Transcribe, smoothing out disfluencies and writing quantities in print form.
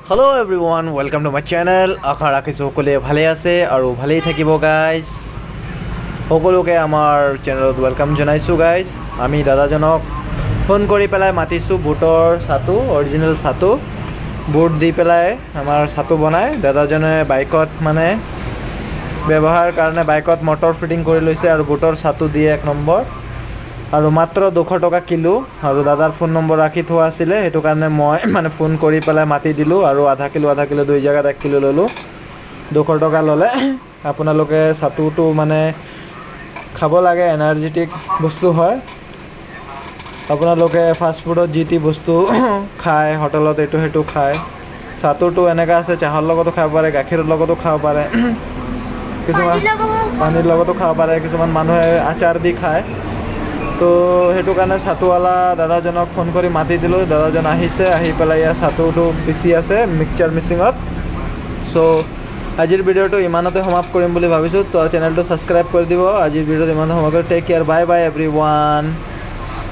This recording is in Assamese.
Hello' everyone, welcome to my channel. আশা ৰাখিছোঁ সকলোৱে ভালে আছে আৰু ভালেই থাকিব গাইজ। সকলোকে আমাৰ চেনেলত ৱেলকাম জনাইছোঁ গাইজ। আমি দাদাজনক ফোন কৰি পেলাই মাতিছোঁ বুটৰ চাটু, অৰিজিনেল চাটু বুট দি পেলাই আমাৰ চাটু বনায়। দাদাজনে বাইকত মানে ব্যৱহাৰ কাৰণে বাইকত মটৰ ফিটিং কৰি লৈছে আৰু বুটৰ চাটু দিয়ে 1 নম্বৰ আৰু মাত্ৰ 200 টকা কিলো। আৰু দাদাৰ ফোন নম্বৰ ৰাখি থোৱা আছিলে, সেইটো কাৰণে মই মানে ফোন কৰি পেলাই মাতি দিলোঁ আৰু আধা কিলো 2 জেগাত 1 কিলো ল'লোঁ। 200 টকা ল'লে। আপোনালোকে চাটুটো মানে খাব লাগে, এনাৰ্জেটিক বস্তু হয়। আপোনালোকে ফাষ্টফুডত যি টি বস্তু খায়, হোটেলত এইটো সেইটো খায়। চাটুটো এনেকুৱা আছে, চাহৰ লগতো খাব পাৰে, গাখীৰৰ লগতো খাব পাৰে, কিছুমান পানীৰ লগতো খাব পাৰে, কিছুমান মানুহে আচাৰ দি খায়। তো সেইটো কাৰণে চাটুৱালা দাদাজনক ফোন কৰি মাতি দিলোঁ। দাদাজন আহিছে, আহি পেলাই ইয়াৰ চাটুটো পিচি আছে মিক্সচাৰ মেচিনত। চ' আজিৰ ভিডিঅ'টো ইমানতে সমাপ্ত কৰিম বুলি ভাবিছোঁ। তো চেনেলটো ছাবস্ক্ৰাইব কৰি দিব। আজিৰ ভিডিঅ'টো ইমানতে সমাপ্ত কৰি take care, bye bye everyone.